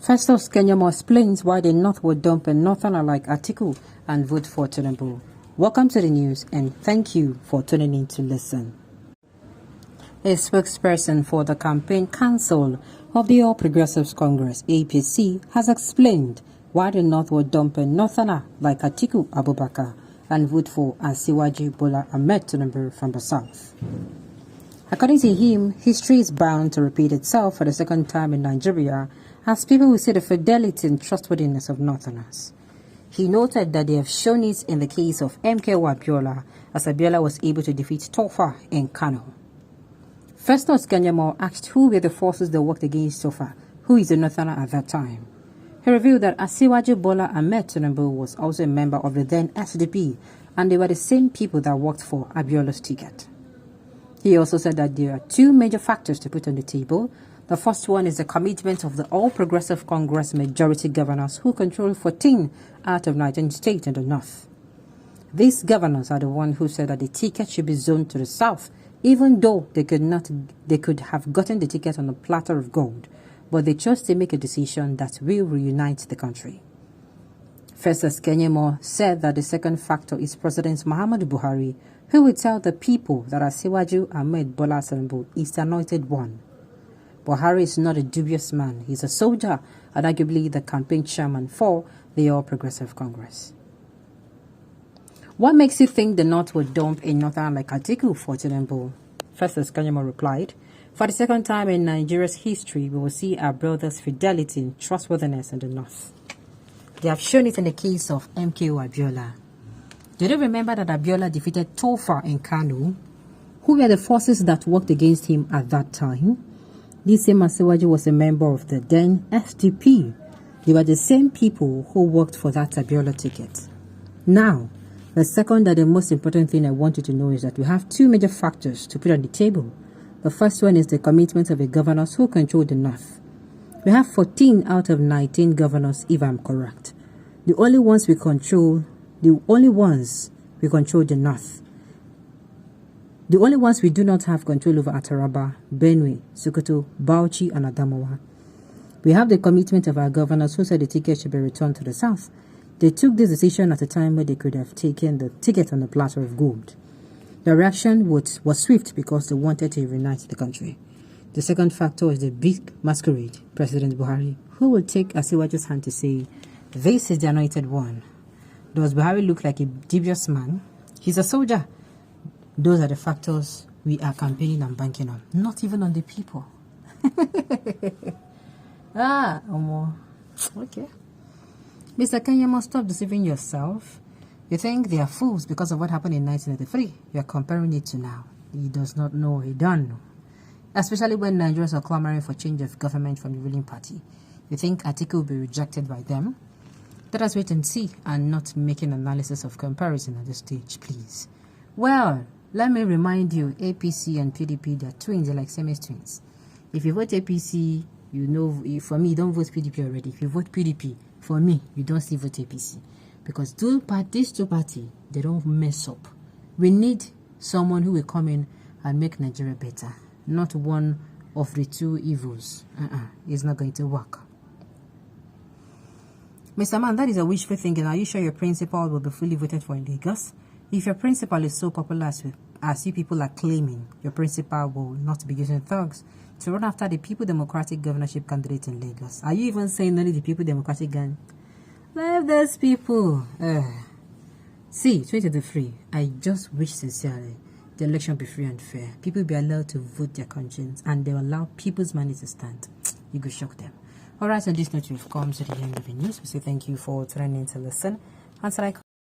Festus Keyamo explains why the North would dump a Northerner like Atiku and vote for Tinubu. Welcome to the news and thank you for tuning in to listen. A spokesperson for the Campaign Council of the All Progressives Congress (APC) has explained why the North would dump a Northerner like Atiku Abubakar and vote for Asiwaju Bola Ahmed Tinubu from the South. According to him, history is bound to repeat itself for the second time in Nigeria as people will see the fidelity and trustworthiness of Northerners. He noted that they have shown it in the case of MKO Abiola, as Abiola was able to defeat Tofa in Kano. Festus Keyamo asked who were the forces that worked against Tofa, who is a Northerner at that time. He revealed that Asiwaju Bola Ahmed Tinubu was also a member of the then SDP, and they were the same people that worked for Abiola's ticket. He also said that there are two major factors to put on the table. The first one is the commitment of the All Progressive Congress majority governors who control 14 out of 19 states in the North. These governors are the ones who said that the ticket should be zoned to the South, even though they could have gotten the ticket on a platter of gold, but they chose to make a decision that will reunite the country. Festus Keyamo said that the second factor is President Muhammadu Buhari, who will tell the people that Asiwaju Ahmed Bola Tinubu is the anointed one. Buhari is not a dubious man. He's a soldier and arguably the campaign chairman for the All Progressive Congress. What makes you think the North would dump a Northerner like Atiku for Tinubu? Festus Keyamo replied, for the second time in Nigeria's history, we will see our brothers' fidelity and trustworthiness in the North. They have shown it in the case of MKO Abiola. Do you remember that Abiola defeated Tofa in Kano? Who were the forces that worked against him at that time? This same Asiwaju was a member of the then SDP. They were the same people who worked for that Abiola ticket. Now, the second and the most important thing I want you to know is that we have two major factors to put on the table. The first one is the commitment of the governors who control the North. We have 14 out of 19 governors, if I'm correct. The only ones we control the North. The only ones we do not have control over are Taraba, Benue, Sokoto, Bauchi, and Adamawa. We have the commitment of our governors who said the ticket should be returned to the South. They took this decision at a time where they could have taken the ticket on a platter of gold. The reaction was swift because they wanted to reunite the country. The second factor is the big masquerade, President Buhari, who will take Asiwaju's hand to say, this is the anointed one. Does Buhari look like a dubious man? He's a soldier. Those are the factors we are campaigning and banking on, not even on the people. Okay. Mr. Keyamo, stop deceiving yourself. You think they are fools because of what happened in 1983. You are comparing it to now. He does not know, he don't know. Especially when Nigerians are clamoring for change of government from the ruling party. You think Atiku will be rejected by them? Let us wait and see and not making analysis of comparison at this stage, please. Well, let me remind you, APC and PDP, they're twins, they're like siamese twins. If you vote APC, you know, for me, you don't vote PDP already. If you vote PDP, for me, you don't still vote APC. Because these two parties, they don't mess up. We need someone who will come in and make Nigeria better. Not one of the two evils. It's not going to work. Mr. Man, that is a wishful thinking. Are you sure your principal will be fully voted for in Lagos? If your principal is so popular as you people are claiming, your principal will not be using thugs to run after the People Democratic governorship candidate in Lagos. Are you even saying only the People Democratic gang? Love those people. See, 2023, I just wish sincerely the election be free and fair. People be allowed to vote their conscience and they will allow people's money to stand. You could shock them. Alright, on this note, we've come to the end of the news. We say thank you for tuning in to listen. Until I